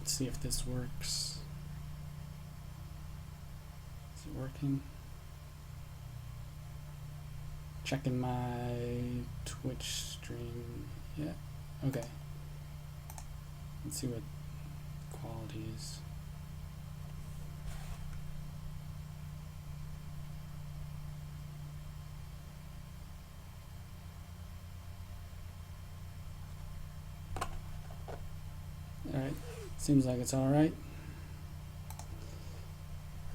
Let's see if this works. Is it working? Checking my Twitch stream. Yeah, okay. Let's see what quality is. Alright, seems like it's alright.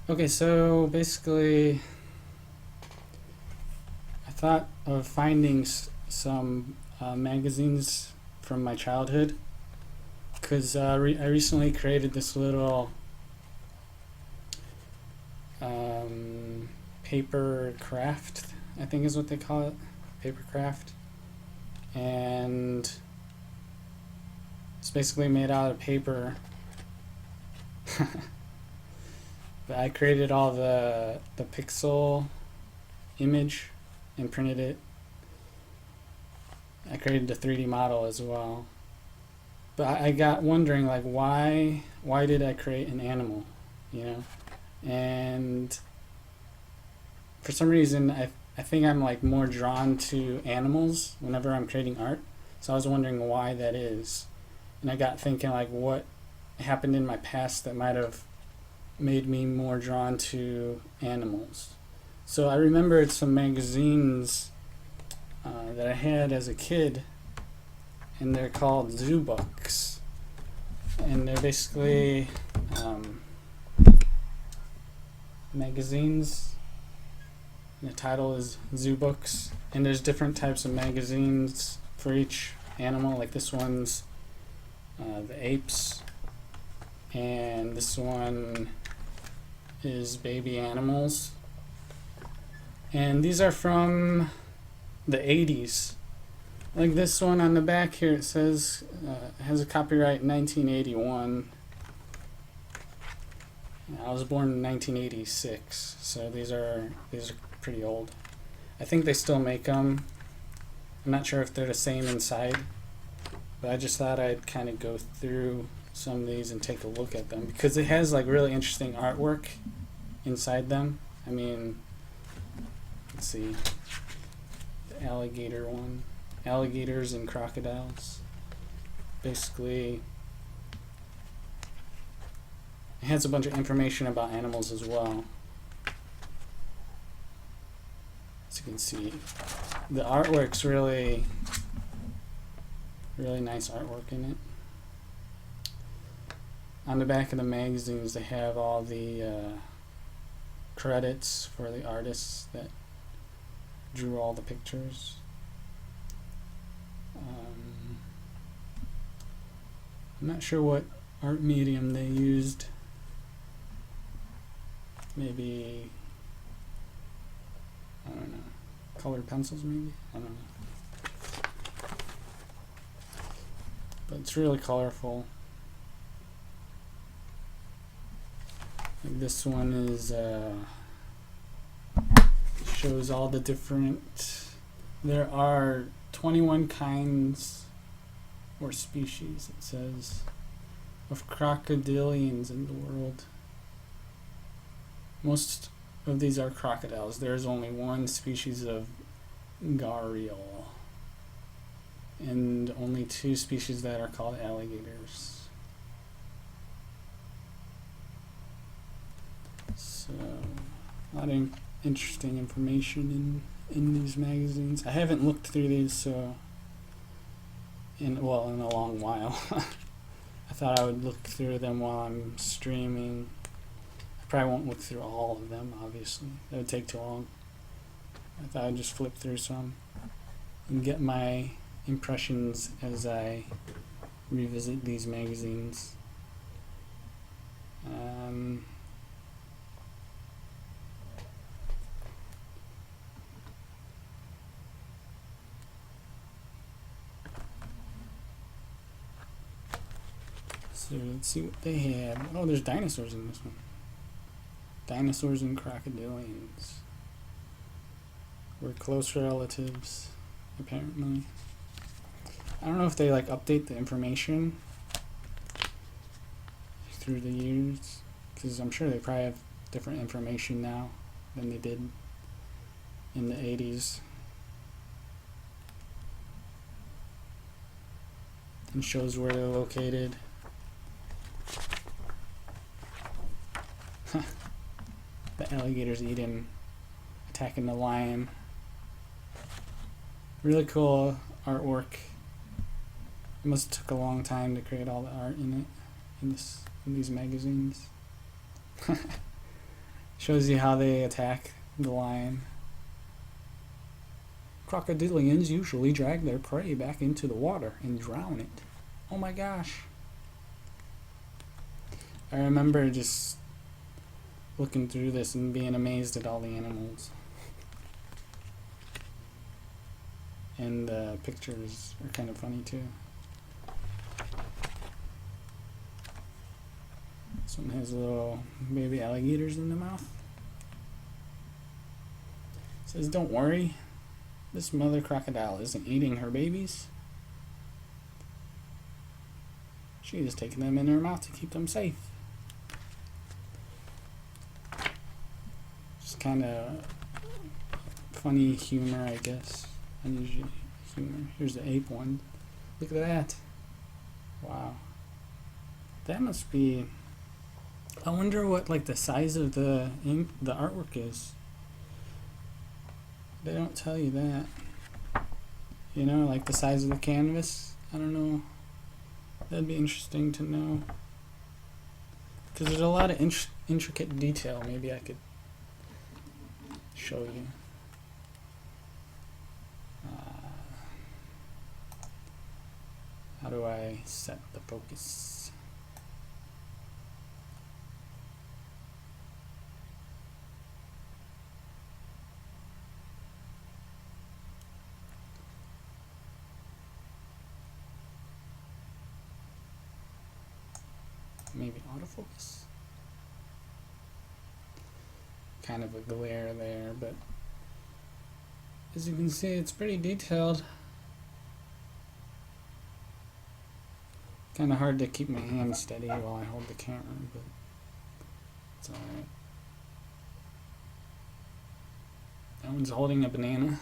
Okay, so basically I thought of finding some magazines from my childhood, because I recently created this little paper craft, I think is what they call it, paper craft, and it's basically made out of paper. But I created all the pixel image and printed it. I created the 3D model as well. But I got wondering, like, why did I create an animal, you know? And for some reason, I think I'm like more drawn to animals whenever I'm creating art. So I was wondering why that is. And I got thinking, like, what happened in my past that might have made me more drawn to animals. So I remembered some magazines that I had as a kid, and they're called Zoobooks, and they're basically magazines. And the title is Zoobooks, and there's different types of magazines for each animal. Like this one's the apes, and this one is baby animals, and these are from the 80s. Like this one on the back here, it says has a copyright 1981. I was born in 1986, so these are pretty old. I think they still make them. I'm not sure if they're the same inside, but I just thought I'd kind of go through some of these and take a look at them, because it has like really interesting artwork inside them. I mean, let's see, the alligator one, alligators and crocodiles. Basically, it has a bunch of information about animals as well. As you can see, the artwork's really nice artwork in it. On the back of the magazines, they have all the credits for the artists that drew all the pictures. I'm not sure what art medium they used. Maybe, I don't know, colored pencils maybe? I don't know. But it's really colorful. Like this one is shows all the different, there are 21 kinds or species, it says, of crocodilians in the world. Most of these are crocodiles. There is only one species of gharial, and only 2 species that are called alligators. So, a lot of interesting information in these magazines. I haven't looked through these so in a long while. I thought I would look through them while I'm streaming. I probably won't look through all of them, obviously. That would take too long. I thought I'd just flip through some and get my impressions as I revisit these magazines. So let's see what they have. Oh, there's dinosaurs in this one. Dinosaurs and crocodilians. We're close relatives, apparently. I don't know if they like update the information through the years, because I'm sure they probably have different information now than they did in the 80s. And shows where they're located. The alligators eat him, attacking the lion. Really cool artwork. It must have took a long time to create all the art in it, in these magazines. Shows you how they attack the lion. Crocodilians usually drag their prey back into the water and drown it. Oh my gosh. I remember just looking through this and being amazed at all the animals. And the pictures are kind of funny too. This one has little baby alligators in the mouth. It says, "Don't worry, this mother crocodile isn't eating her babies. She is taking them in her mouth to keep them safe." Just kind of funny humor, I guess. Unusual humor. Here's the ape one. Look at that. Wow. That must be... I wonder what like the size of the artwork is. They don't tell you that. You know, like the size of the canvas. I don't know. That'd be interesting to know. Because there's a lot of intricate detail. Maybe I could show you. How do I set the focus? Maybe autofocus. Kind of a glare there, but as you can see, it's pretty detailed. Kind of hard to keep my hand steady while I hold the camera, but it's alright. That one's holding a banana.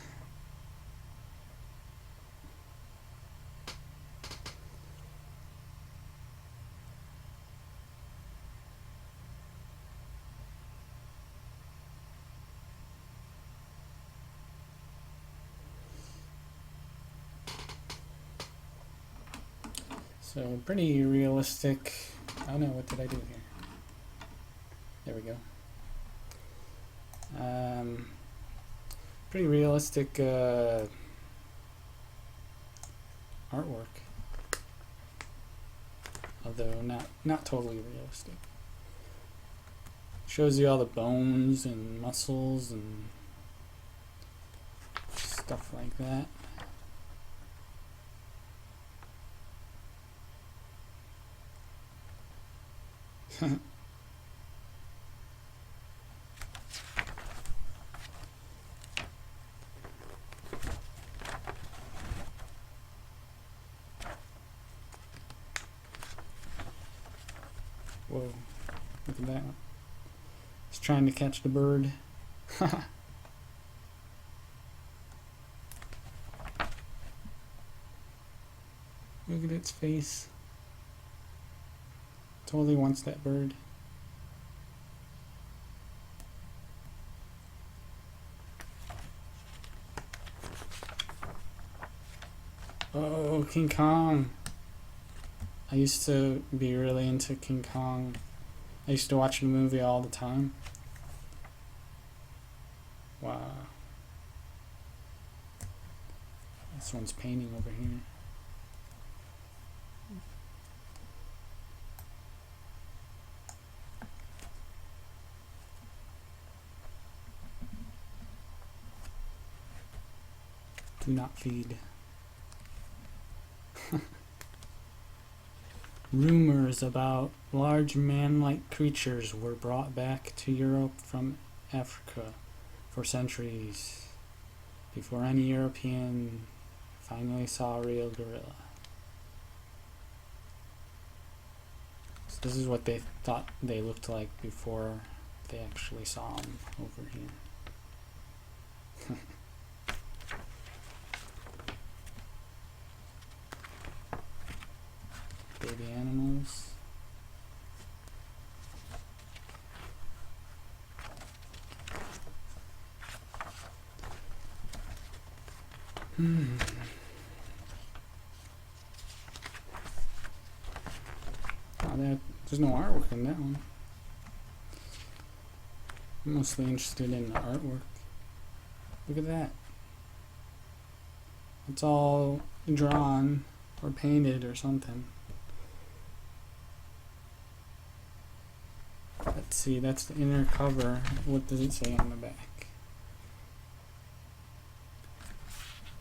So pretty realistic. Oh no, what did I do here? There we go. Pretty realistic artwork. Although not totally realistic. Shows you all the bones and muscles and stuff like that. Whoa, look at that. It's trying to catch the bird. Look at its face. Totally wants that bird. Oh, King Kong. I used to be really into King Kong. I used to watch the movie all the time. Wow. This one's painting over here. Do not feed. Rumors about large man-like creatures were brought back to Europe from Africa for centuries before any European finally saw a real gorilla. Let's This is what they thought they looked like before they actually saw them over here. Baby animals. Oh, there's no artwork in that one. I'm mostly interested in the artwork. Look at that. It's all drawn or painted or something. Let's see, that's the inner cover. What does it say on the back?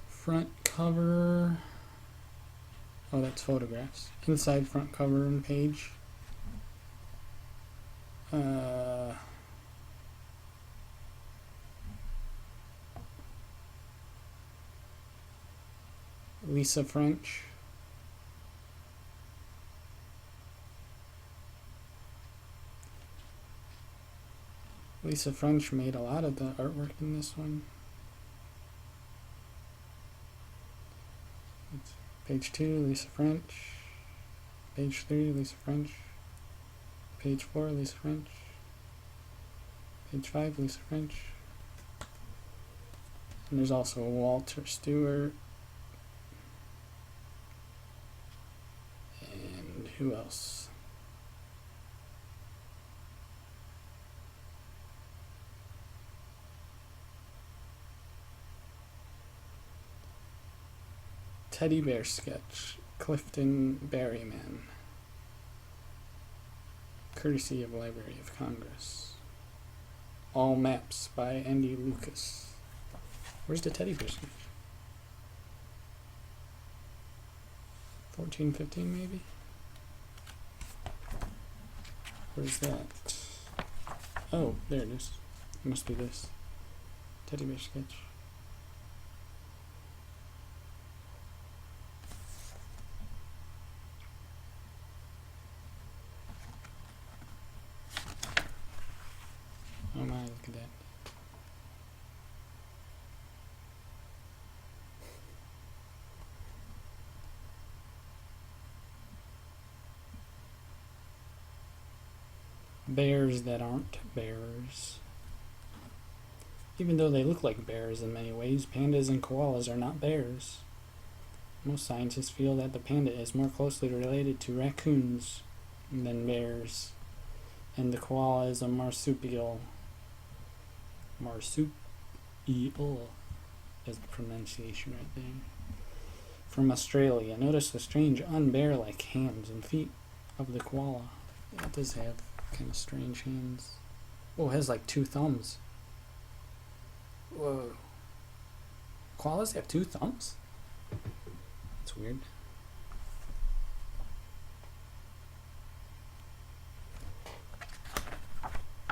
Front cover. Oh, that's photographs. Inside front cover and page. Lisa French. Lisa French made a lot of the artwork in this one. It's page 2, Lisa French. Page 3, Lisa French. Page 4, Lisa French. Page 5, Lisa French. And there's also Walter Stewart. And who else? Teddy Bear Sketch, Clifton Berryman. Courtesy of Library of Congress. All maps by Andy Lucas. Where's the teddy bear sketch? 1415 maybe? Where's that? Oh, there it is. It must be this. Teddy bear sketch. Oh my, look at that. Bears that aren't bears. Even though they look like bears in many ways, pandas and koalas are not bears. Most scientists feel that the panda is more closely related to raccoons than bears, and the koala is a marsupial. Marsupial is the pronunciation right there. From Australia, notice the strange unbear-like hands and feet of the koala. Yeah, it does have kind of strange hands. Oh, it has like 2 thumbs. Whoa. Koalas have 2 thumbs? That's weird.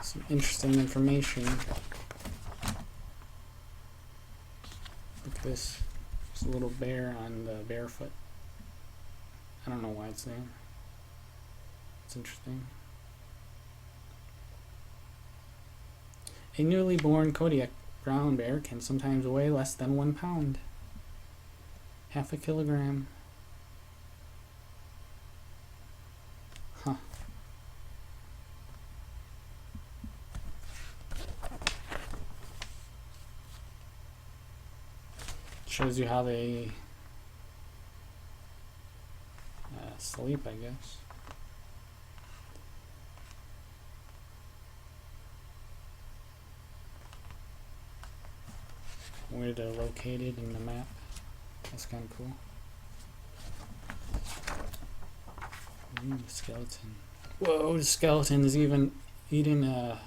Some interesting information. Look at this. There's a little bear on the barefoot. I don't know why it's there. It's interesting. A newly born Kodiak brown bear can sometimes weigh less than 1 pound. Half a kilogram. Huh. Shows you how they sleep, I guess. Where they're located in the map. That's kind of cool. Ooh, skeleton. Whoa, the skeleton is even eating a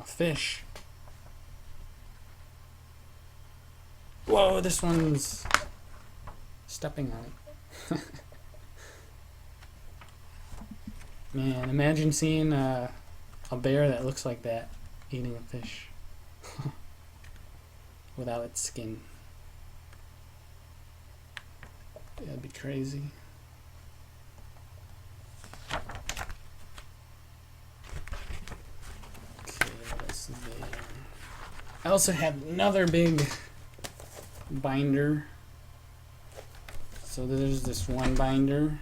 fish. Whoa, this one's stepping on it. Man, imagine seeing a bear that looks like that eating a fish without its skin. That'd be crazy. I also have another big binder. So there's this one binder,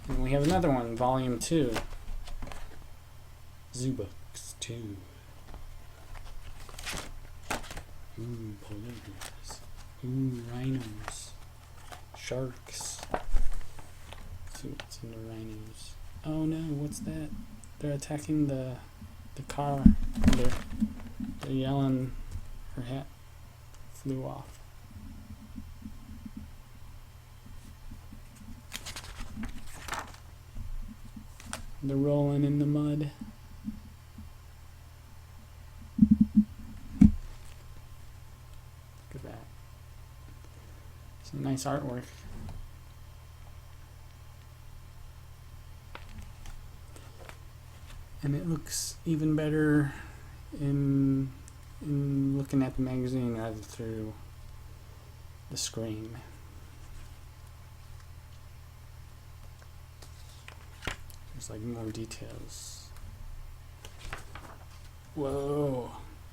and we have another one, volume 2. Zoobooks 2. Ooh, polar bears. Ooh, rhinos. Sharks. Let's see what's in the rhinos. Oh no, what's that? They're attacking the car. They're yelling. Her hat flew off. They're rolling in the mud. Look at that. Some nice artwork. And it looks even better in looking at the magazine rather through the screen. There's like more details. Whoa,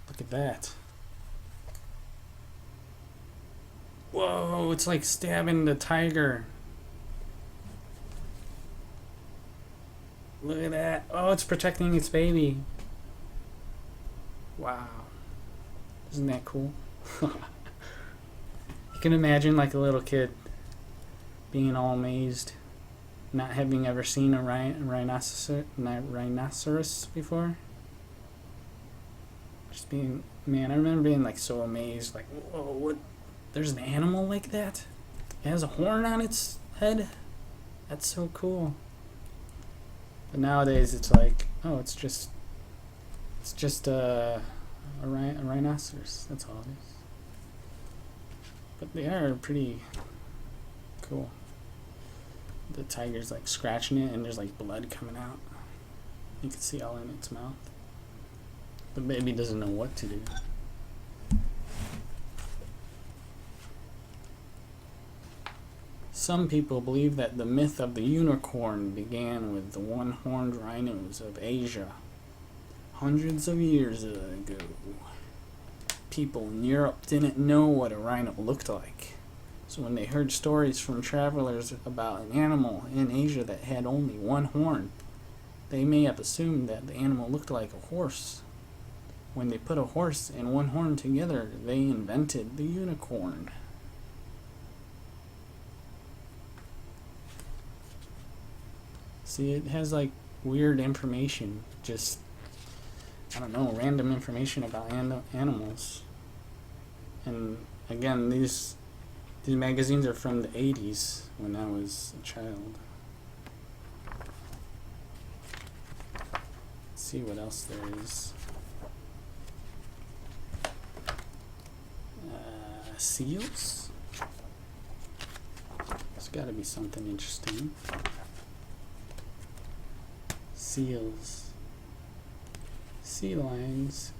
look at that. Whoa, it's like stabbing the tiger. Look at that. Oh, it's protecting its baby. Wow. Isn't that cool? You can imagine like a little kid being all amazed, not having ever seen a rhinoceros before. Just being, man, I remember being like so amazed, like, whoa, what? There's an animal like that? It has a horn on its head? That's so cool. But nowadays it's like, oh, it's just a rhinoceros. That's all it is. But they are pretty cool. The tiger's like scratching it, and there's like blood coming out. You can see all in its mouth. The baby doesn't know what to do. Some people believe that the myth of the unicorn began with the one-horned rhinos of Asia hundreds of years ago. People in Europe didn't know what a rhino looked like. So when they heard stories from travelers about an animal in Asia that had only one horn, they may have assumed that the animal looked like a horse. When they put a horse and one horn together, they invented the unicorn. See, it has like weird information, just, I don't know, random information about animals. And again, these magazines are from the 80s when I was a child. Let's see what else there is. Seals? There's got to be something interesting. Seals. Sea lions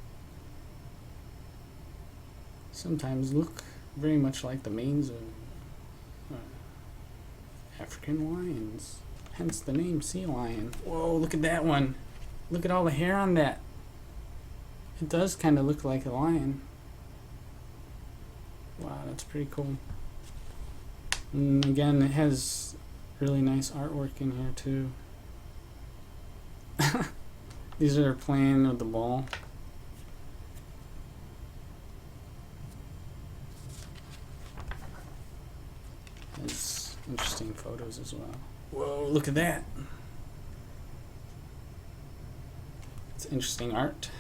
sometimes look very much like the manes of African lions. Hence the name sea lion. Whoa, look at that one. Look at all the hair on that. It does kind of look like a lion. Wow, that's pretty cool. And again, it has really nice artwork in here too. These are playing with the ball. There's interesting photos as well. Whoa, look at that. It's interesting art.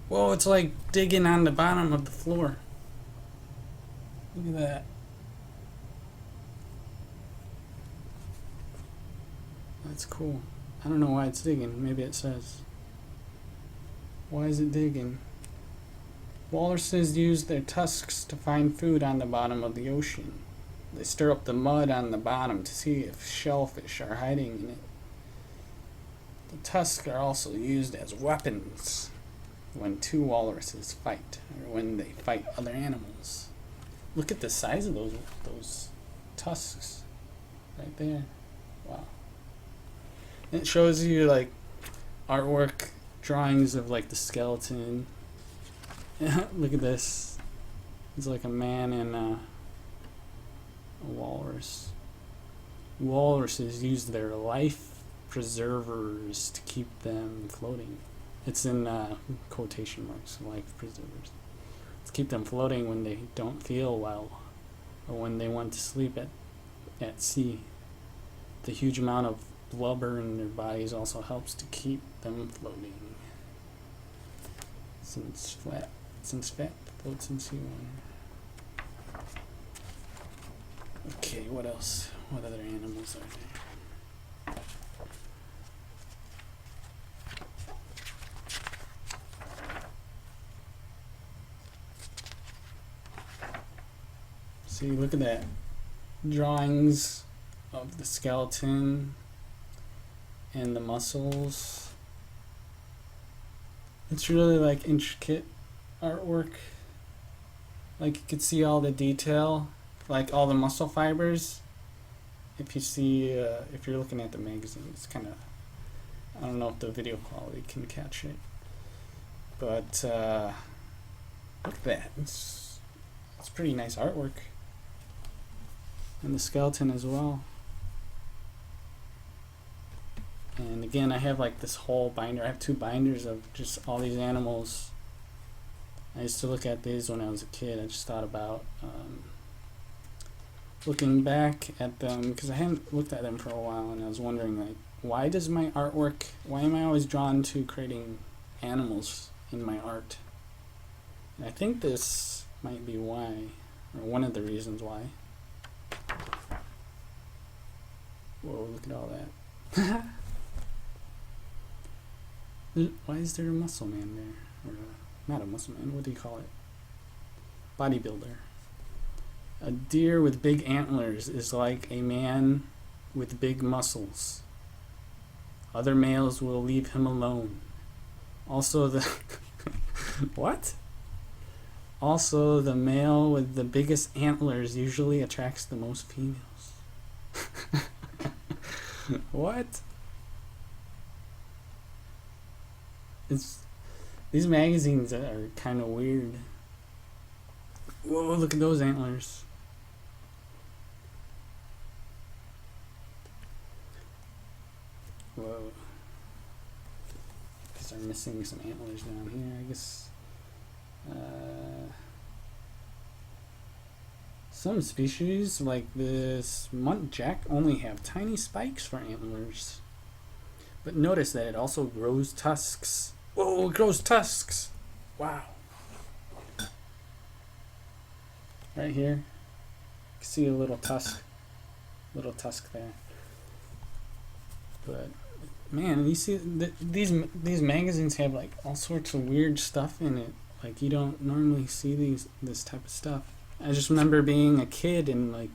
Whoa, it's like digging on the bottom of the floor. Look at that. That's cool. I don't know why it's digging. Maybe it says. Why is it digging? Walruses use their tusks to find food on the bottom of the ocean. They stir up the mud on the bottom to see if shellfish are hiding in it. The tusks are also used as weapons when two walruses fight, or when they fight other animals. Look at the size of those tusks right there. Wow. And it shows you like artwork drawings of like the skeleton Look at this. It's like a man and a walrus. Walruses use their life preservers to keep them floating. It's in quotation marks, life preservers. To keep them floating when they don't feel well or when they want to sleep at sea. The huge amount of blubber in their bodies also helps to keep them floating. Since fat floats in seawater. Okay, what else? What other animals are there? See, look at that. Drawings of the skeleton and the muscles. It's really like intricate artwork. Like you could see all the detail, like all the muscle fibers. If you see, if you're looking at the magazine, it's kind of, I don't know if the video quality can catch it, but look at that. It's pretty nice artwork. And the skeleton as well. And again, I have like this whole binder. I have 2 binders of just all these animals. I used to look at these when I was a kid. I just thought about looking back at them because I hadn't looked at them for a while, and I was wondering, like, why am I always drawn to creating animals in my art? And I think this might be why, or one of the reasons why. Whoa, look at all that. Why is there a muscle man there? Or not a muscle man, what do you call it? Bodybuilder. A deer with big antlers is like a man with big muscles. Other males will leave him alone. Also the what? Also, the male with the biggest antlers usually attracts the most females. What? These magazines are kind of weird. Whoa, look at those antlers. Whoa. Because they're missing some antlers down here, I guess. Some species, like this muntjac, only have tiny spikes for antlers. But notice that it also grows tusks. Whoa, it grows tusks! Wow. Right here. You can see a little tusk there. But man, you see these magazines have like all sorts of weird stuff in it. Like you don't normally see this type of stuff. I just remember being a kid and like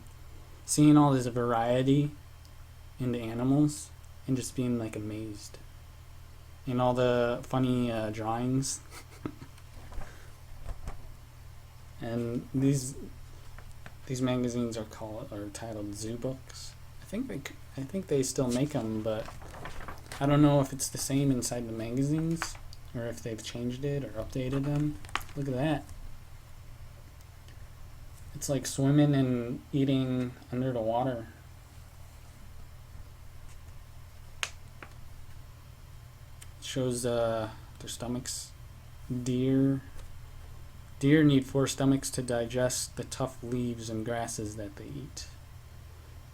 seeing all this variety in the animals and just being like amazed. And all the funny drawings. And these magazines are titled Zoobooks. I think they still make them, but I don't know if it's the same inside the magazines or if they've changed it or updated them. Look at that. It's like swimming and eating under the water. It shows their stomachs. Deer need 4 stomachs to digest the tough leaves and grasses that they eat.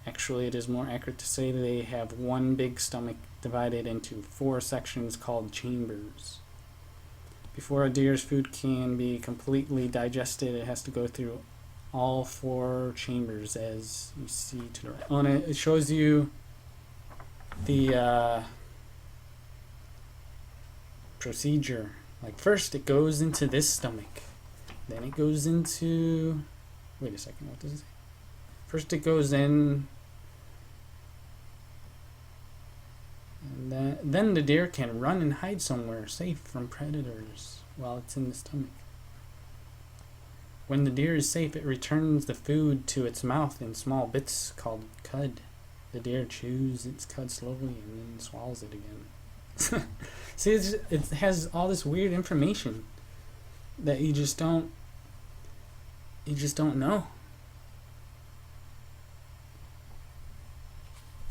Actually, it is more accurate to say they have 1 big stomach divided into 4 sections called chambers. Before a deer's food can be completely digested, it has to go through all 4 chambers, as you see to the right. On it shows you the procedure. Like first it goes into this stomach, then it goes into, wait a second, what does it say? First it goes in, and then the deer can run and hide somewhere safe from predators while it's in the stomach. When the deer is safe, it returns the food to its mouth in small bits called cud. The deer chews its cud slowly and then swallows it again. See, it has all this weird information. that you just don't know.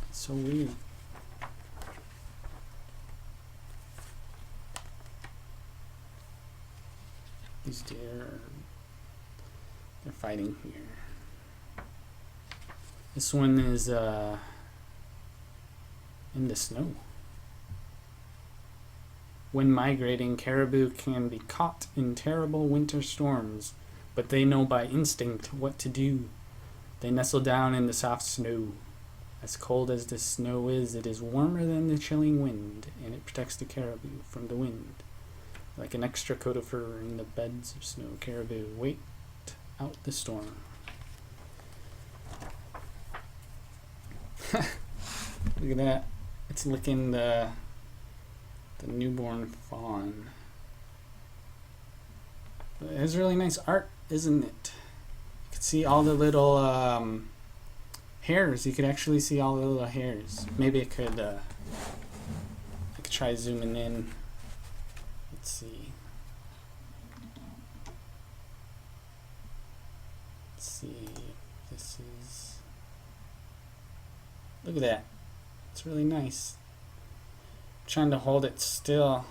It's so weird. These deer they're fighting here. This one is in the snow. When migrating, caribou can be caught in terrible winter storms, but they know by instinct what to do. They nestle down in the soft snow. As cold as the snow is, it is warmer than the chilling wind, and it protects the caribou from the wind. Like an extra coat of fur in the beds of snow, caribou wait out the storm. Look at that. It's licking the newborn fawn. It has really nice art, isn't it? You can see all the little hairs. You could actually see all the little hairs. Maybe I could try zooming in. Let's see. Let's see if this is. Look at that. It's really nice. I'm trying to hold it still.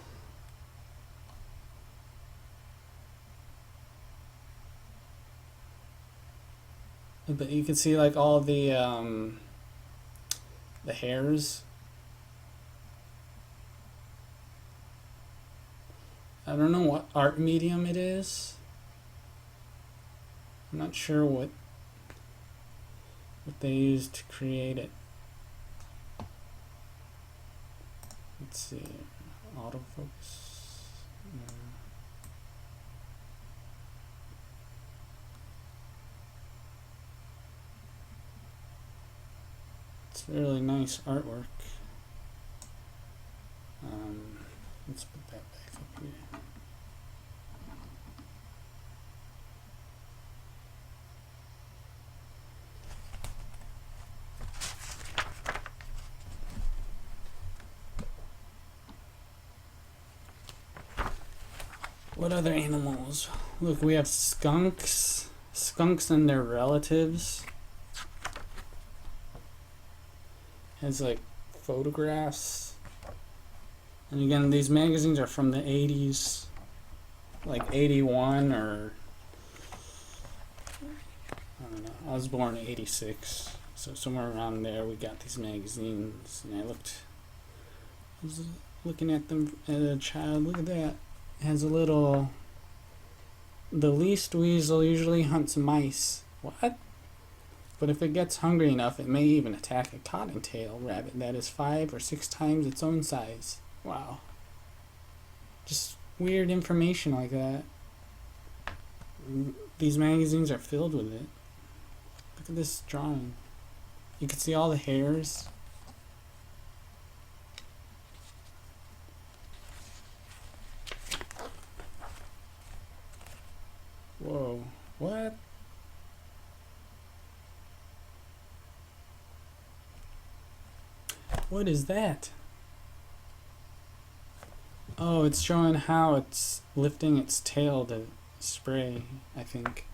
But you can see like all the hairs. I don't know what art medium it is. I'm not sure what they used to create it. Let's see. Autofocus. It's really nice artwork. Let's put that back up here. What other animals? Look, we have skunks. Skunks and their relatives. Has like photographs. And again, these magazines are from the 80s. Like 81 or... I don't know. I was born in 86. So somewhere around there we got these magazines. And I was looking at them as a child. Look at that. It has a little... The least weasel usually hunts mice. What? But if it gets hungry enough, it may even attack a cottontail rabbit that is 5 or 6 times its own size. Wow. Just weird information like that. These magazines are filled with it. Look at this drawing. You can see all the hairs. Whoa. What? What is that? Oh, it's showing how it's lifting its tail to spray, I think.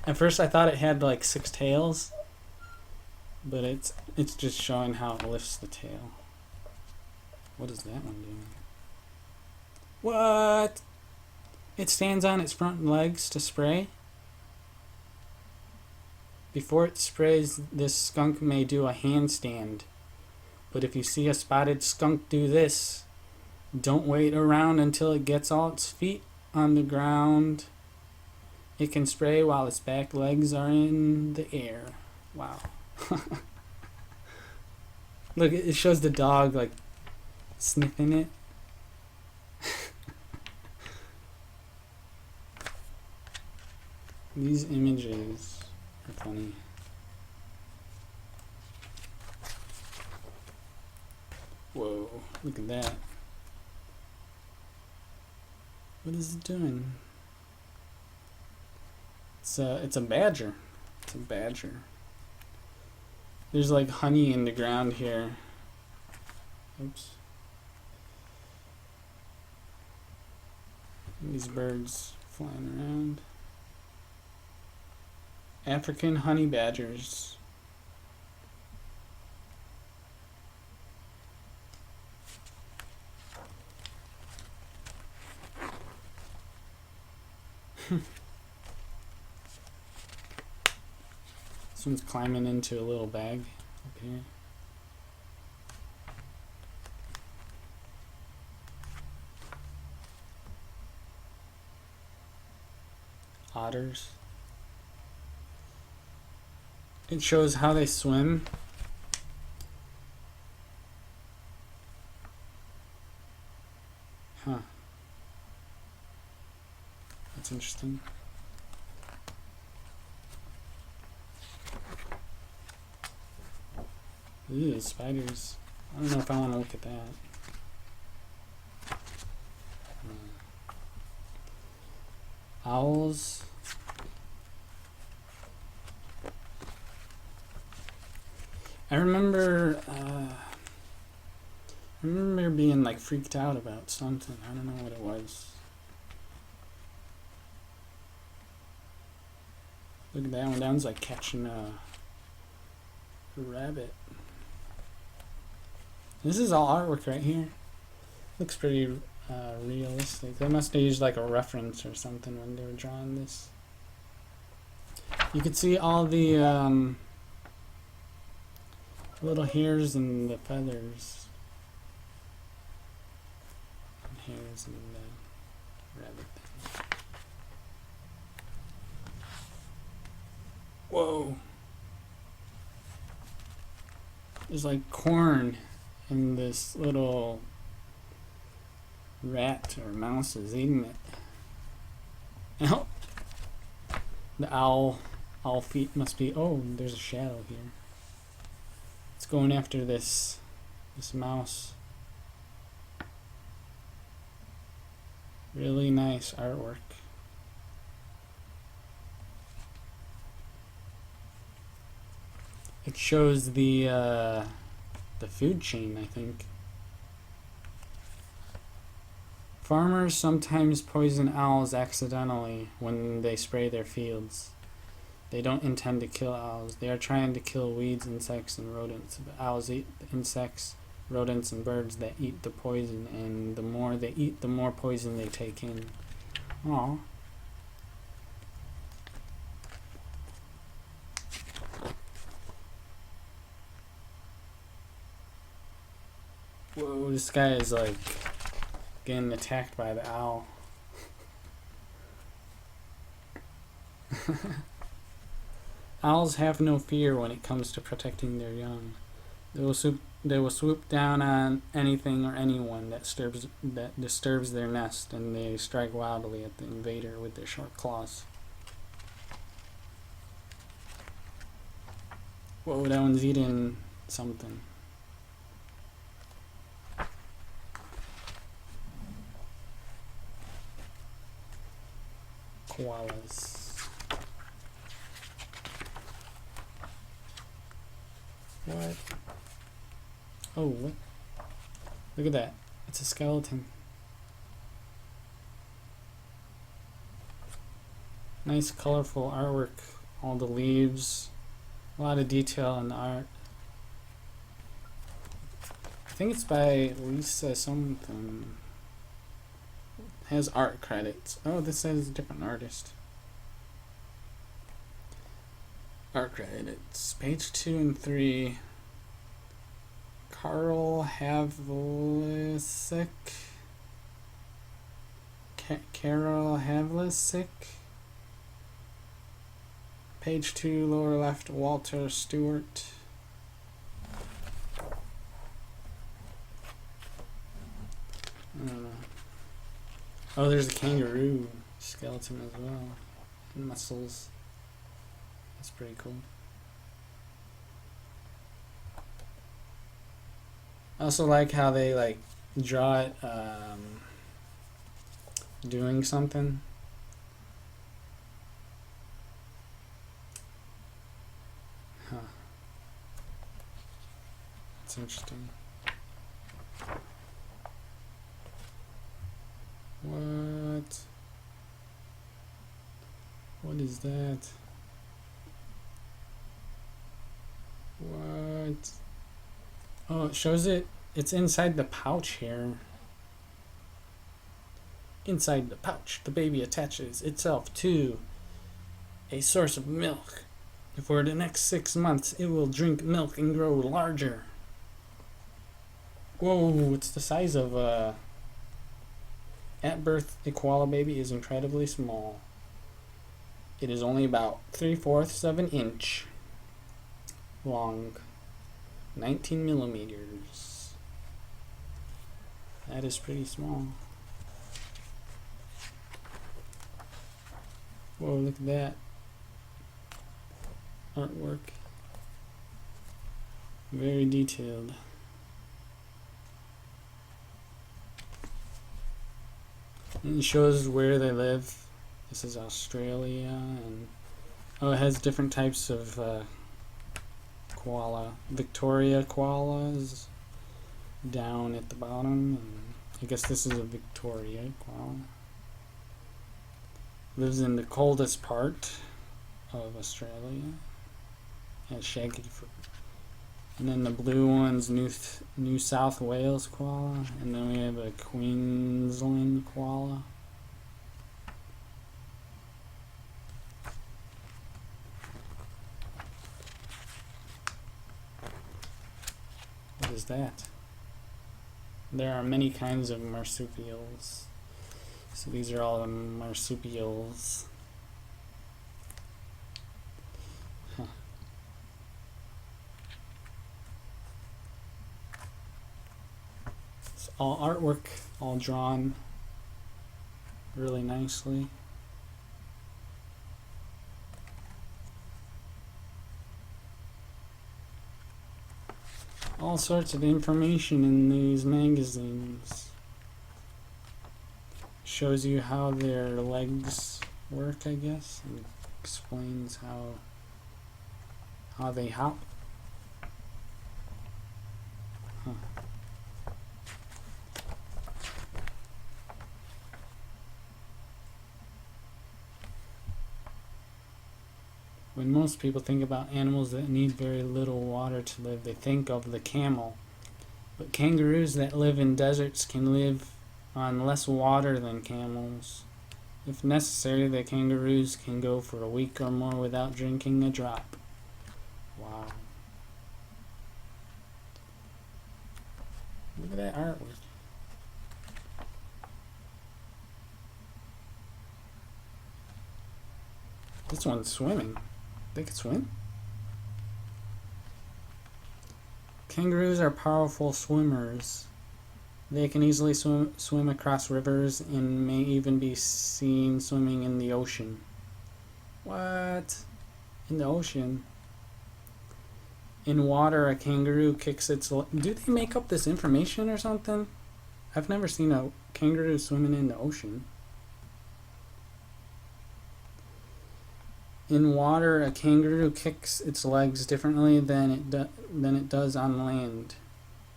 At first I thought it had like 6 tails, but it's just showing how it lifts the tail. What is that one doing? What? It stands on its front legs to spray? Before it sprays, this skunk may do a handstand. But if you see a spotted skunk do this, don't wait around until it gets all its feet on the ground. It can spray while its back legs are in the air. Wow. Look, it shows the dog like sniffing it. These images are funny. Whoa, look at that. What is it doing? It's a badger. It's a badger. There's like honey in the ground here. Oops. These birds flying around. African honey badgers. This one's climbing into a little bag up here. Otters. It shows how they swim. Huh. That's interesting. Ooh, spiders. I don't know if I want to look at that. Owls. I remember being like freaked out about something. I don't know what it was. Look at that one. That one's like catching a rabbit. This is all artwork right here. Looks pretty realistic. They must have used like a reference or something when they were drawing this. You could see all the little hairs and the feathers. And hairs and the rabbit thing. Whoa. There's like corn and this little rat or mouse is eating it. Oh. The owl feet must be, oh, there's a shadow here. It's going after this mouse. Really nice artwork. It shows the food chain, I think. Farmers sometimes poison owls accidentally when they spray their fields. They don't intend to kill owls. They are trying to kill weeds, insects, and rodents. But owls eat insects, rodents, and birds that eat the poison, and the more they eat, the more poison they take in. Aww. Whoa, this guy is like getting attacked by the owl. Owls have no fear when it comes to protecting their young. They will swoop down on anything or anyone that disturbs their nest, and they strike wildly at the invader with their sharp claws. Whoa, that one's eating something. Koalas. What? Oh, what? Look at that. It's a skeleton. Nice colorful artwork. All the leaves. A lot of detail in the art. I think it's by Lisa something. Has art credits. Oh, this says a different artist. Art credits. Page 2 and 3. Carl Havlicek. Carol Havlicek. Page 2, lower left, Walter Stewart. I don't know. Oh, there's a kangaroo skeleton as well. And muscles. That's pretty cool. I also like how they like draw it doing something. Huh. That's interesting. What? What? What is that? What? Oh, it shows it. It's inside the pouch here. Inside the pouch, the baby attaches itself to a source of milk. For the next 6 months, it will drink milk and grow larger. Whoa, it's the size of a... At birth, a koala baby is incredibly small. It is only about 3/4 of an inch long. 19 millimeters. That is pretty small. Whoa, look at that. Artwork. Very detailed. And it shows where they live. This is Australia, and oh, it has different types of koala. Victoria koalas down at the bottom, and I guess this is a Victoria koala. Lives in the coldest part of Australia. Has shaggy fur. And then the blue one's New South Wales koala, and then we have a Queensland koala. What is that? There are many kinds of marsupials. So these are all the marsupials. Huh. It's all artwork, all drawn really nicely. All sorts of information in these magazines. Shows you how their legs work, I guess, and explains how they hop. Huh. When most people think about animals that need very little water to live, they think of the camel. But kangaroos that live in deserts can live on less water than camels. If necessary, the kangaroos can go for a week or more without drinking a drop. Wow. Look at that artwork. This one's swimming. They can swim? Kangaroos are powerful swimmers. They can easily swim across rivers and may even be seen swimming in the ocean. What? In the ocean? In water, a kangaroo kicks its... Do they make up this information or something? I've never seen a kangaroo swimming in the ocean. In water, a kangaroo kicks its legs differently than it does on land.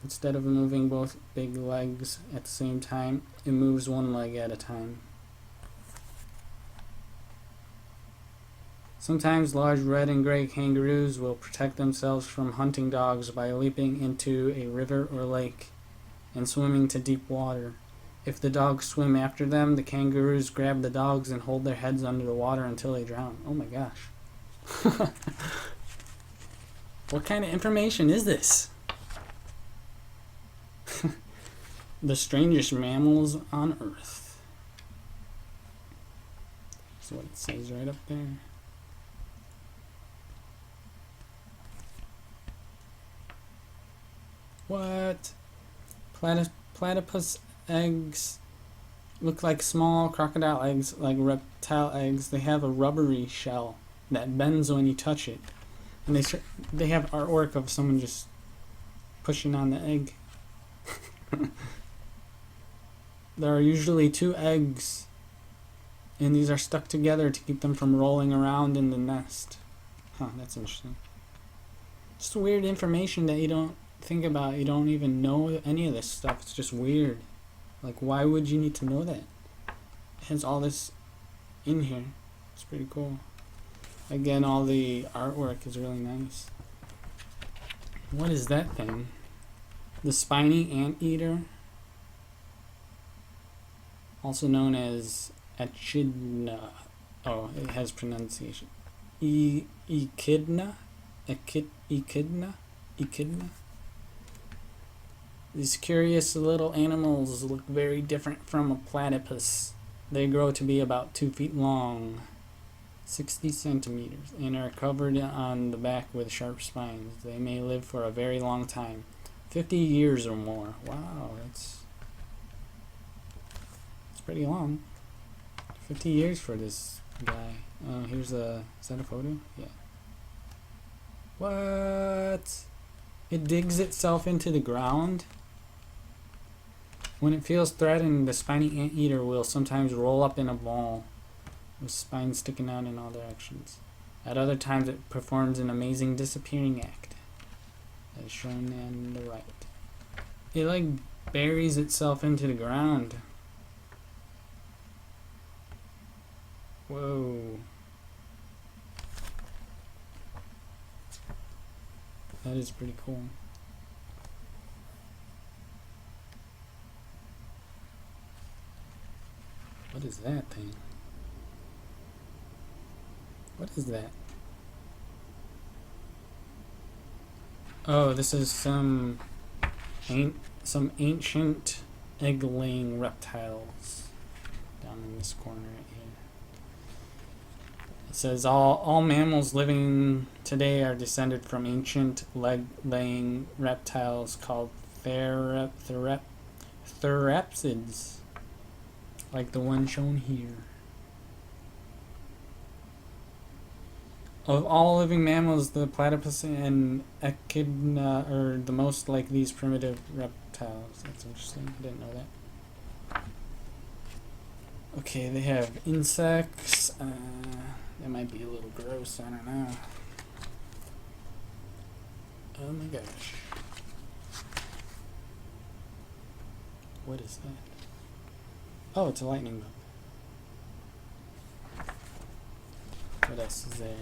Instead of moving both big legs at the same time, it moves one leg at a time. Sometimes large red and gray kangaroos will protect themselves from hunting dogs by leaping into a river or lake and swimming to deep water. If the dogs swim after them, the kangaroos grab the dogs and hold their heads under the water until they drown. Oh my gosh. What kind of information is this? The strangest mammals on Earth. That's what it says right up there. What? Platypus eggs look like small crocodile eggs, like reptile eggs. They have a rubbery shell that bends when you touch it. And they have artwork of someone just pushing on the egg. There are usually 2 eggs, and these are stuck together to keep them from rolling around in the nest. Huh, that's interesting. Just weird information that you don't think about. You don't even know any of this stuff. It's just weird. Like, why would you need to know that? has all this in here. It's pretty cool. Again, all the artwork is really nice. What is that thing? The Spiny Anteater, also known as Echidna. Oh, it has pronunciation. Echidna? Echidna? These curious little animals look very different from a platypus. They grow to be about 2 feet long, 60 centimeters, and are covered on the back with sharp spines. They may live for a very long time, 50 years or more. Wow, that's pretty long. 50 years for this guy. Here's a, is that a photo? Yeah. What? It digs itself into the ground? When it feels threatened, the spiny anteater will sometimes roll up in a ball, with spines sticking out in all directions. At other times, it performs an amazing disappearing act, as shown on the right. It like buries itself into the ground. Whoa. That is pretty cool. What is that thing? What is that? Oh, this is some ancient egg-laying reptiles down in this corner right here. It says all mammals living today are descended from ancient leg-laying reptiles called therapsids, like the one shown here. Of all living mammals, the platypus and echidna are the most like these primitive reptiles. That's interesting. I didn't know that. Okay, they have insects. That might be a little gross. I don't know. Oh my gosh. What is that? Oh, it's a lightning bug. What else is there?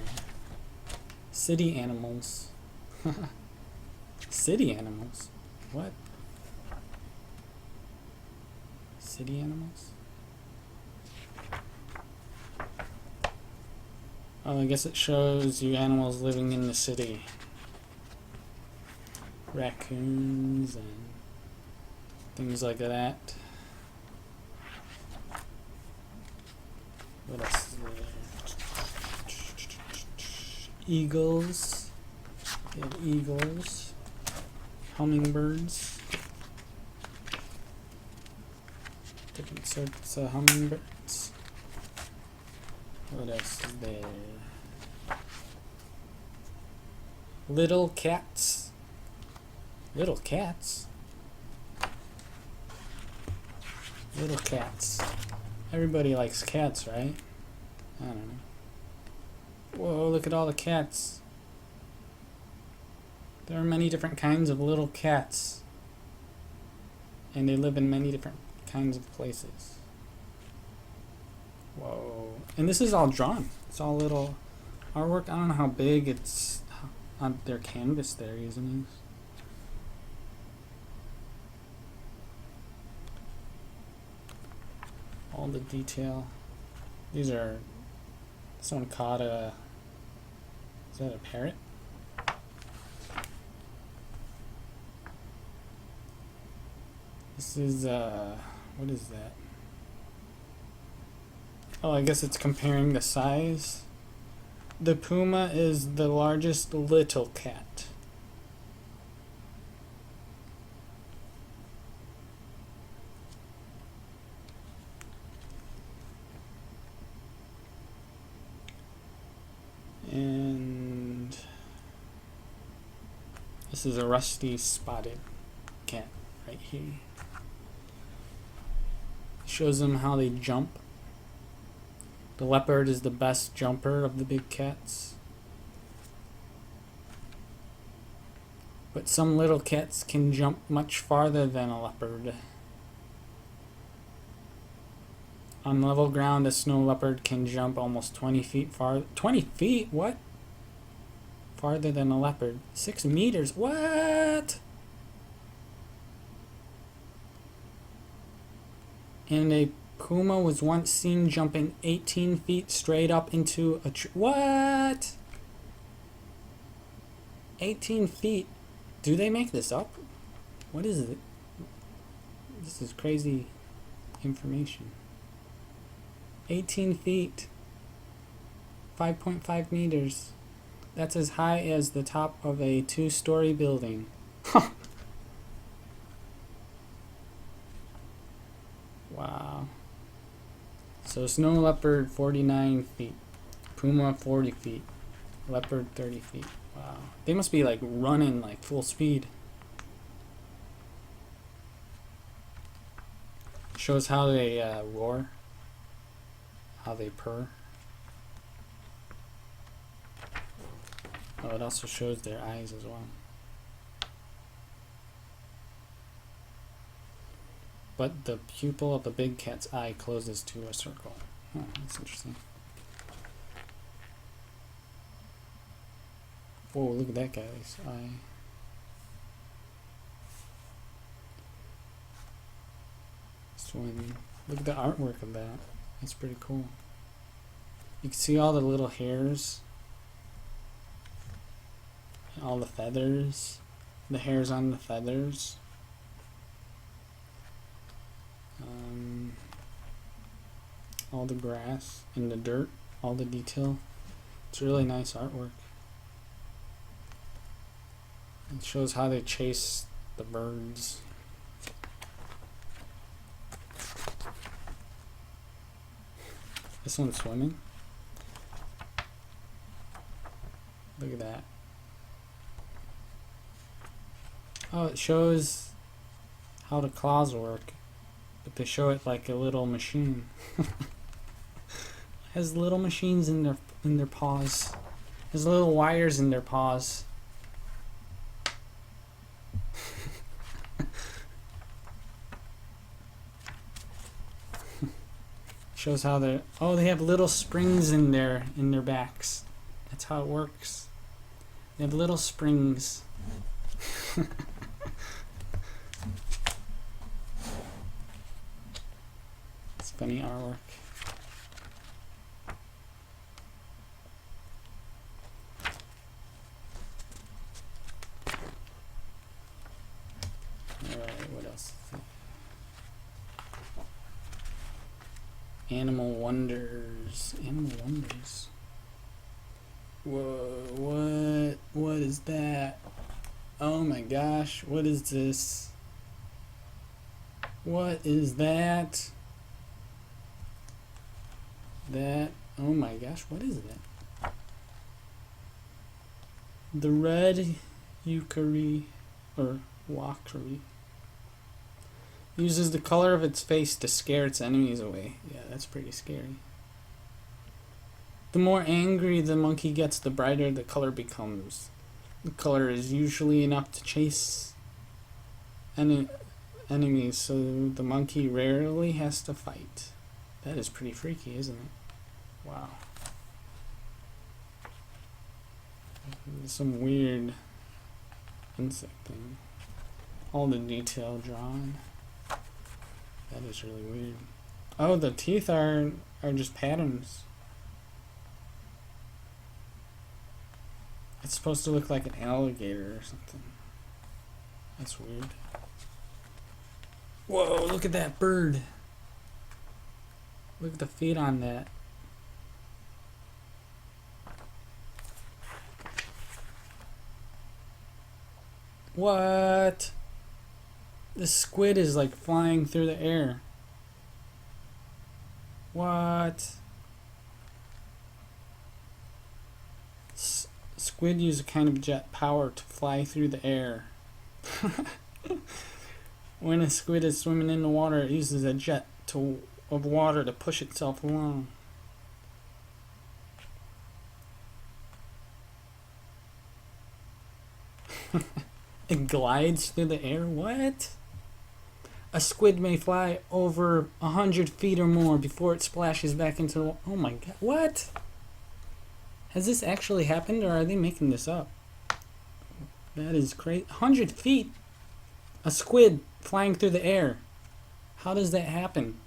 City animals. City animals? What? City animals? Oh, I guess it shows you animals living in the city. Raccoons and things like that. What else is there? Eagles. They have eagles. Hummingbirds. Different sorts of hummingbirds. What else is there? Little cats. Little cats? Little cats. Everybody likes cats, right? I don't know. Whoa, look at all the cats. There are many different kinds of little cats. And they live in many different kinds of places. Whoa. And this is all drawn. It's all little artwork. I don't know how big it's on their canvas they're using these. All the detail. These are, someone caught a, is that a parrot? This is, what is that? Oh, I guess it's comparing the size. The Puma is the largest little cat. And this is a rusty spotted cat right here. Shows them how they jump. The leopard is the best jumper of the big cats. But some little cats can jump much farther than a leopard. On level ground, a snow leopard can jump almost 20 feet far. 20 feet? What? Farther than a leopard. 6 meters? What? And a puma was once seen jumping 18 feet straight up into a tree. What? 18 feet? Do they make this up? What is it? This is crazy information. 18 feet. 5.5 meters. That's as high as the top of a 2-story building. Wow. So snow leopard 49 feet. Puma 40 feet. Leopard 30 feet. Wow. They must be like running like full speed. Shows how they roar. How they purr. Oh, it also shows their eyes as well. But the pupil of the big cat's eye closes to a circle. Oh, that's interesting. Whoa, look at that guy's eye. Swimming. Look at the artwork of that. That's pretty cool. You can see all the little hairs. All the feathers. The hairs on the feathers. All the grass and the dirt. All the detail. It's really nice artwork. It shows how they chase the birds. This one's swimming. Look at that. Oh, it shows how the claws work, but they show it like a little machine. Has little machines in their paws. Has little wires in their paws. Shows how they they have little springs in their backs. That's how it works. They have little springs. It's funny artwork. Alright, what else? Animal Wonders. Animal Wonders. Whoa, what is that? Oh my gosh, what is this? What is that? Oh my gosh, what is that? The red Yukari, or Wakari, uses the color of its face to scare its enemies away. Yeah, that's pretty scary. The more angry the monkey gets, the brighter the color becomes. The color is usually enough to chase enemies, so the monkey rarely has to fight. That is pretty freaky, isn't it? Wow. Some weird insect thing. All the detail drawn. That is really weird. Oh, the teeth are just patterns. It's supposed to look like an alligator or something. That's weird. Whoa, look at that bird. Look at the feet on that. What? The squid is like flying through the air. What? Squid use a kind of jet power to fly through the air. When a squid is swimming in the water, it uses a jet of water to push itself along. It glides through the air? What? A squid may fly over 100 feet or more before it splashes back into the... Oh my god. What? Has this actually happened, or are they making this up? That is crazy. 100 feet? A squid flying through the air. How does that happen?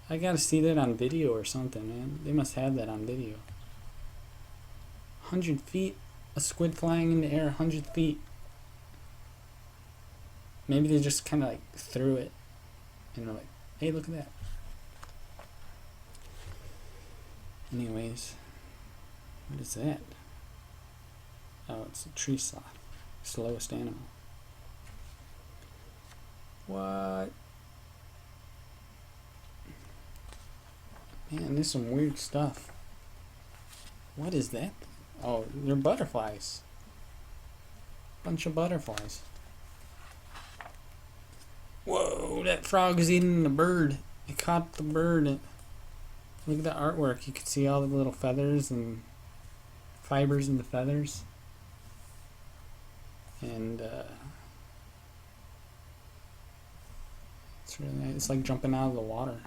I gotta see that on video or something, man. They must have that on video. 100 feet? A squid flying in the air 100 feet. Maybe they just kind of like threw it and they're like, hey, look at that. Anyways, what is that? Oh, it's a tree sloth. Slowest animal. What? Man, there's some weird stuff. What is that? Oh, they're butterflies. Bunch of butterflies. Whoa, that frog is eating the bird. It caught the bird. Look at the artwork. You can see all the little feathers and fibers in the feathers. And it's really nice. It's like jumping out of the water.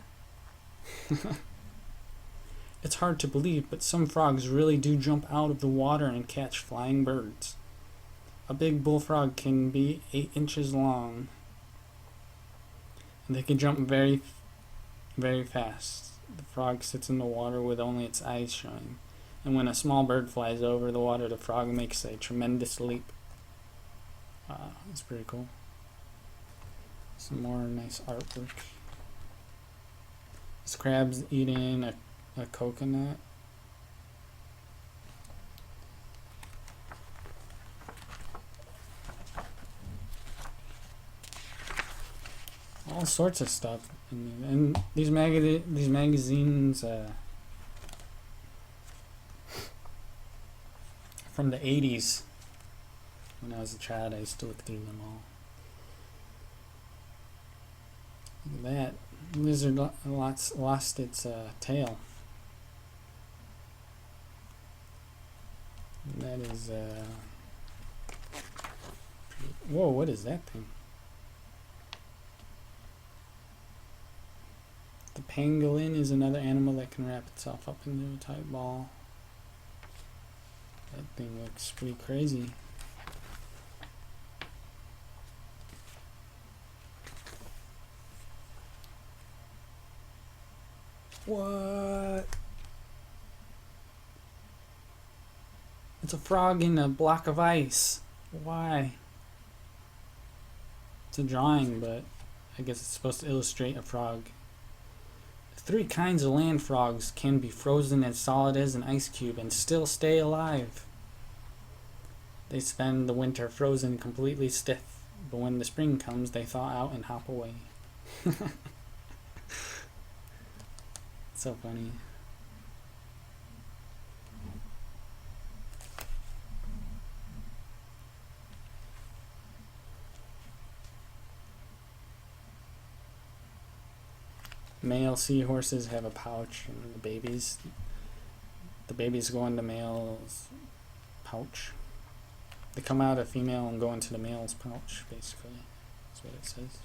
It's hard to believe, but some frogs really do jump out of the water and catch flying birds. A big bullfrog can be 8 inches long. And they can jump very, very fast. The frog sits in the water with only its eyes showing. And when a small bird flies over the water, the frog makes a tremendous leap. That's pretty cool. Some more nice artwork. This crab's eating a coconut. All sorts of stuff. And these magazines from the 80s. When I was a child, I used to look through them all. Look at that. Lizard lost its tail. And that is whoa, what is that thing? The pangolin is another animal that can wrap itself up into a tight ball. That thing looks pretty crazy. What? It's a frog in a block of ice. Why? It's a drawing, but I guess it's supposed to illustrate a frog. 3 kinds of land frogs can be frozen as solid as an ice cube and still stay alive. They spend the winter frozen completely stiff, but when the spring comes, they thaw out and hop away. So funny. Male seahorses have a pouch, and the babies go in the male's pouch. They come out of female and go into the male's pouch, basically. That's what it says.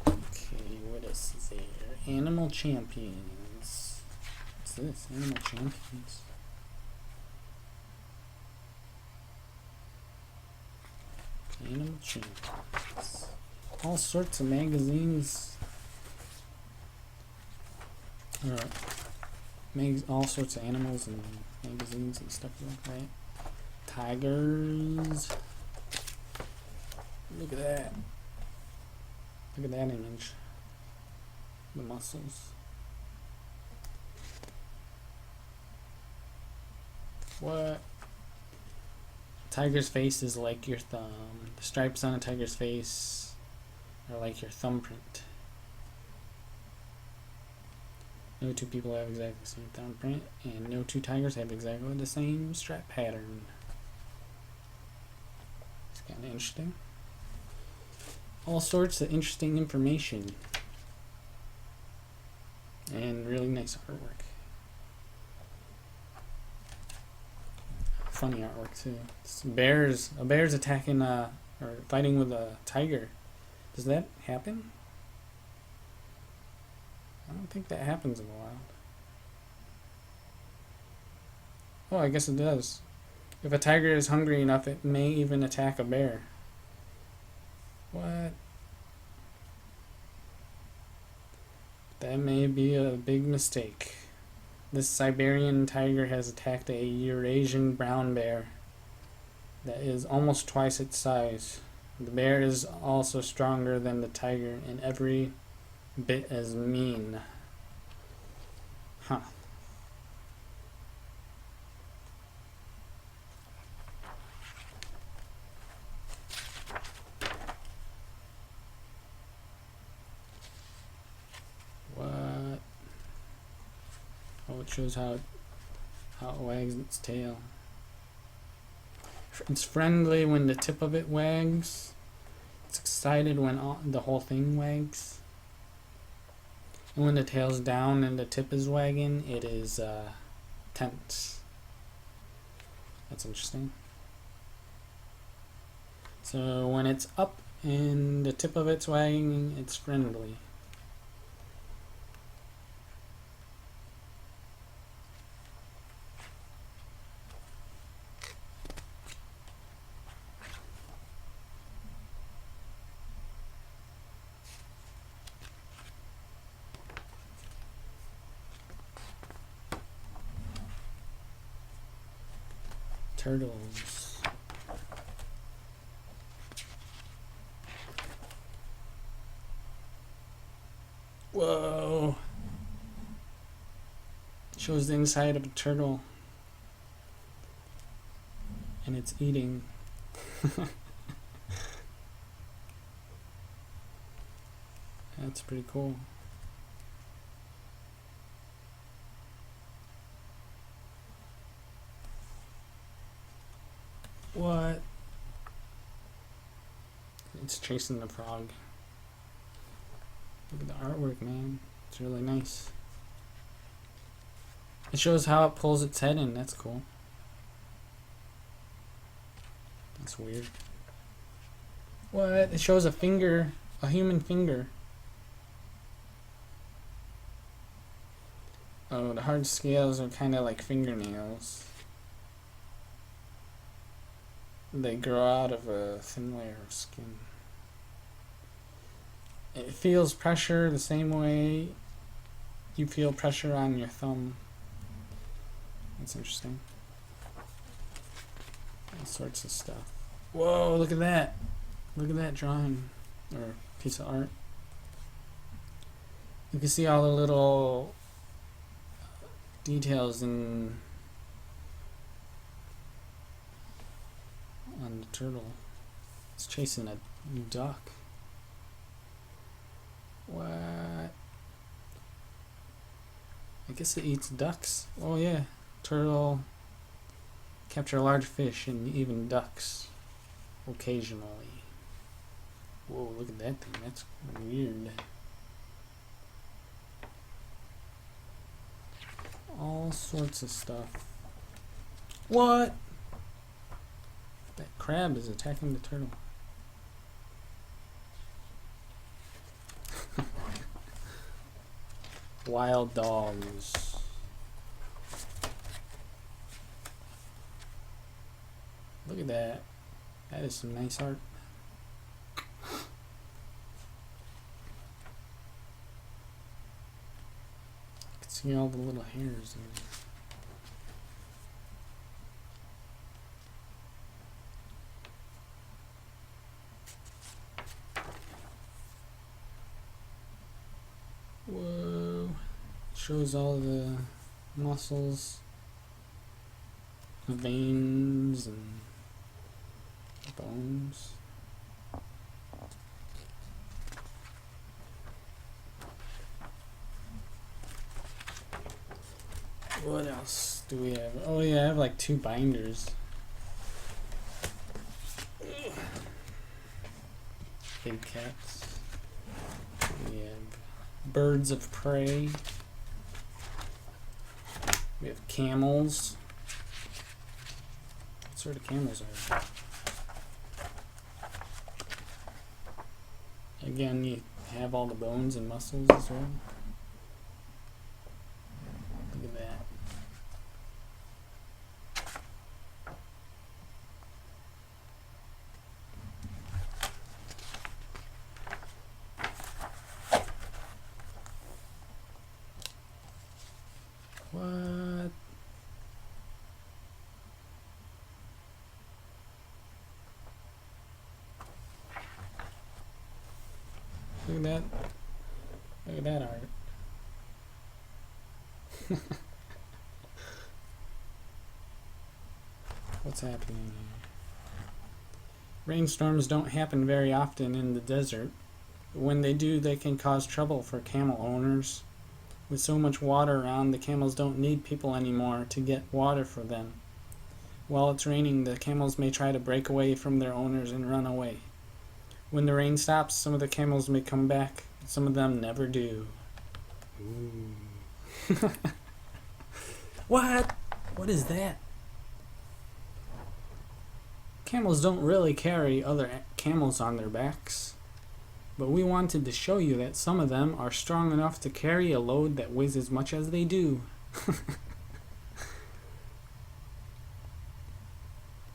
Okay, what else is there? Animal champions. What's this? Animal champions. Animal champions. All sorts of magazines. All sorts of animals and magazines and stuff like that. Tigers. Look at that. Look at that image. The muscles. What? Tiger's face is like your thumb. The stripes on a tiger's face are like your thumbprint. No 2 people have exactly the same thumbprint, and no 2 tigers have exactly the same stripe pattern. It's kind of interesting. All sorts of interesting information. And really nice artwork. Funny artwork too. A bear's attacking a or fighting with a tiger. Does that happen? I don't think that happens in the wild. Oh, I guess it does. If a tiger is hungry enough, it may even attack a bear. What? That may be a big mistake. This Siberian tiger has attacked a Eurasian brown bear that is almost twice its size. The bear is also stronger than the tiger and every bit as mean. Huh. What? Oh, it shows how it wags its tail. It's friendly when the tip of it wags. It's excited when the whole thing wags. And when the tail's down and the tip is wagging, it is tense. That's interesting. So when it's up and the tip of it's wagging, it's friendly. Turtles. Whoa. Shows the inside of a turtle. And it's eating. That's pretty cool. What? It's chasing the frog. Look at the artwork, man. It's really nice. It shows how it pulls its head in. That's cool. That's weird. What? It shows a finger, a human finger. Oh, the hard scales are kind of like fingernails. They grow out of a thin layer of skin. It feels pressure the same way you feel pressure on your thumb. That's interesting. All sorts of stuff. Whoa, look at that. Look at that drawing or piece of art. You can see all the little details on the turtle. It's chasing a duck. What? I guess it eats ducks. Oh yeah. Turtle capture large fish and even ducks occasionally. Whoa, look at that thing. That's weird. All sorts of stuff. What? That crab is attacking the turtle. Wild dogs. Look at that. That is some nice art. You can see all the little hairs in there. Whoa. Shows all the muscles, veins, and bones. What else do we have? Oh yeah, I have like 2 binders. Big cats. We have birds of prey. We have camels. What sort of camels are there? Again, you have all the bones and muscles as well. Look at that. What? Look at that. Look at that art. What's happening here? Rainstorms don't happen very often in the desert. But when they do, they can cause trouble for camel owners. With so much water around, the camels don't need people anymore to get water for them. While it's raining, the camels may try to break away from their owners and run away. When the rain stops, some of the camels may come back, but some of them never do. Ooh. What? What is that? Camels don't really carry other camels on their backs. But we wanted to show you that some of them are strong enough to carry a load that weighs as much as they do.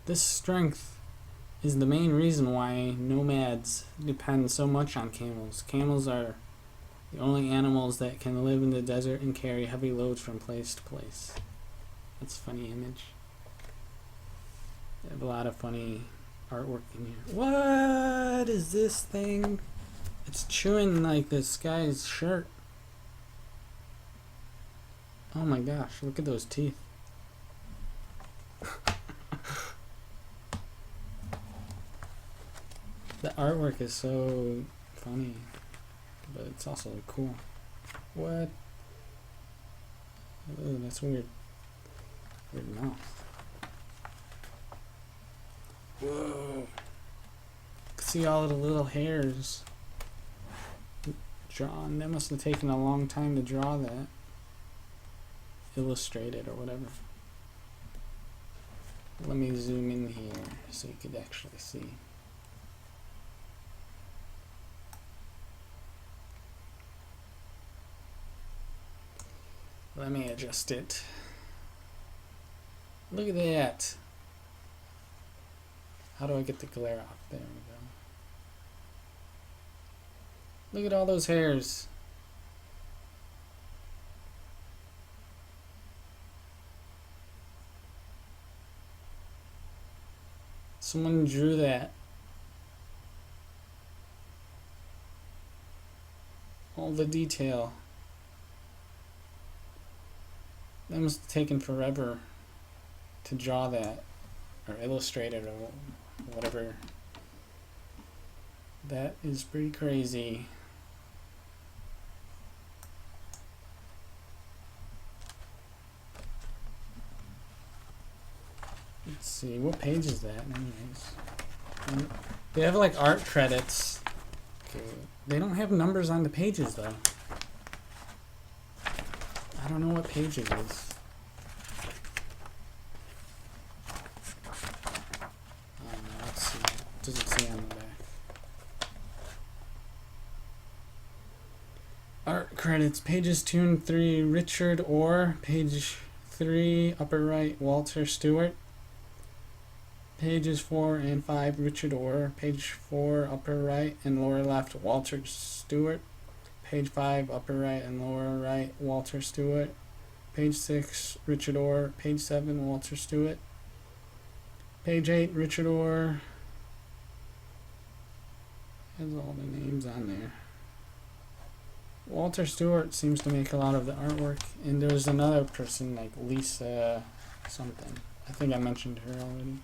This strength is the main reason why nomads depend so much on camels. Camels are the only animals that can live in the desert and carry heavy loads from place to place. That's a funny image. They have a lot of funny artwork in here. What is this thing? It's chewing like this guy's shirt. Oh my gosh, look at those teeth. The artwork is so funny, but it's also cool. What? Oh, that's weird. Weird mouth. Whoa. See all the little hairs drawn. That must have taken a long time to draw that. Illustrated or whatever. Let me zoom in here so you could actually see. Let me adjust it. Look at that. How do I get the glare off? There we go. Look at all those hairs. Someone drew that. All the detail. That must have taken forever to draw that, or illustrate it, or whatever. That is pretty crazy. Let's see, what page is that anyways? They have like art credits. Okay. They don't have numbers on the pages though. I don't know what page it is. Let's see. What does it say on the back? Art credits, pages 2 and 3, Richard Orr. Page 3, upper right, Walter Stewart. Pages 4 and 5, Richard Orr. Page 4, upper right and lower left, Walter Stewart. Page 5, upper right and lower right, Walter Stewart. Page 6, Richard Orr. Page 7, Walter Stewart. Page 8, Richard Orr. Has all the names on there. Walter Stewart seems to make a lot of the artwork. And there's another person like Lisa something. I think I mentioned her already.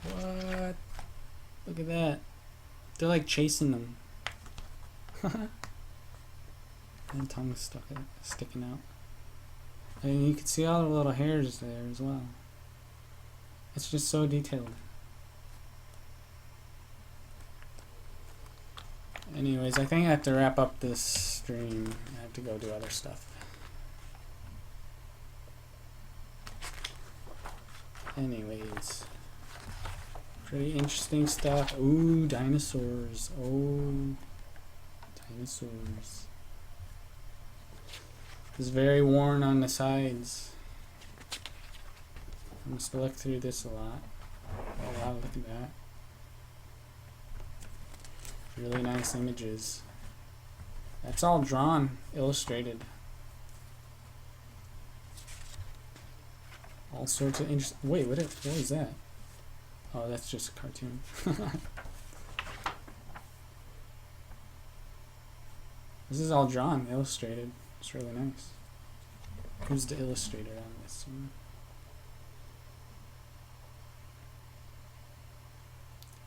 What? Look at that. They're like chasing them. And tongue's sticking out. And you can see all the little hairs there as well. It's just so detailed. Anyways, I think I have to wrap up this stream. I have to go do other stuff. Anyways, pretty interesting stuff. Ooh, dinosaurs. Oh, dinosaurs. It's very worn on the sides. I must look through this a lot. Oh wow, look at that. Really nice images. That's all drawn, illustrated. All sorts of interesting. Wait, what is that? Oh, that's just a cartoon. This is all drawn, illustrated. It's really nice. Who's the illustrator on this one?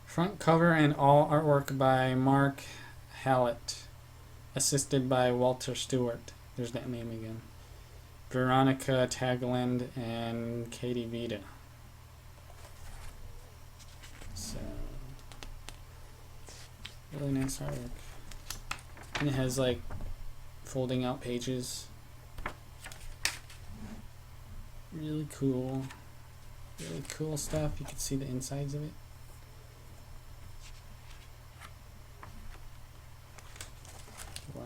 Front cover and all artwork by Mark Hallett, assisted by Walter Stewart. There's that name again. Veronica Tagland and Katie Vita. So, really nice artwork. And it has like folding out pages. Really cool. Really cool stuff. You can see the insides of it. Wow.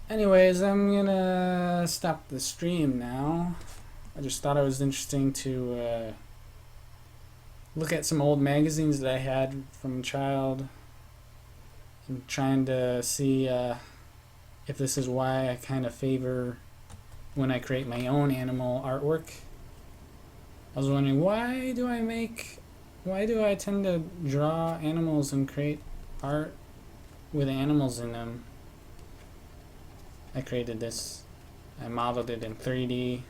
Anyways, I'm gonna stop the stream now. I just thought it was interesting to look at some old magazines that I had from a child and trying to see if this is why I kind of favor when I create my own animal artwork. I was wondering, why do I tend to draw animals and create art with animals in them? I created this. I modeled it in 3D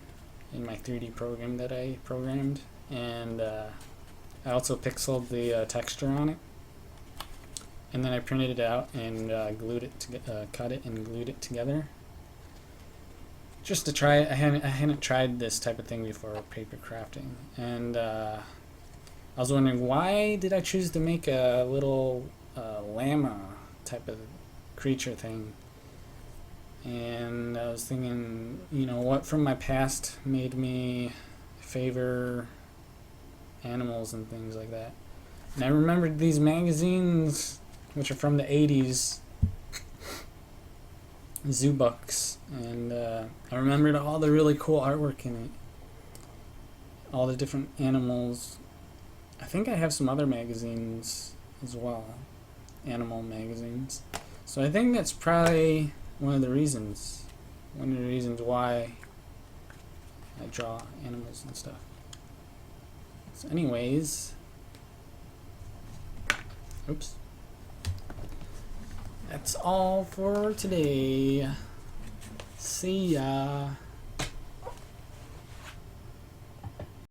in my 3D program that I programmed, and I also pixeled the texture on it, and then I printed it out and cut it and glued it together just to try it. I hadn't tried this type of thing before, paper crafting, and I was wondering, why did I choose to make a little llama type of creature thing? And I was thinking, you know, what from my past made me favor animals and things like that. And I remembered these magazines, which are from the 80s, Zoobooks, and I remembered all the really cool artwork in it. All the different animals. I think I have some other magazines as well, animal magazines. So I think that's probably one of the reasons why I draw animals and stuff. So anyways, oops. That's all for today. See ya.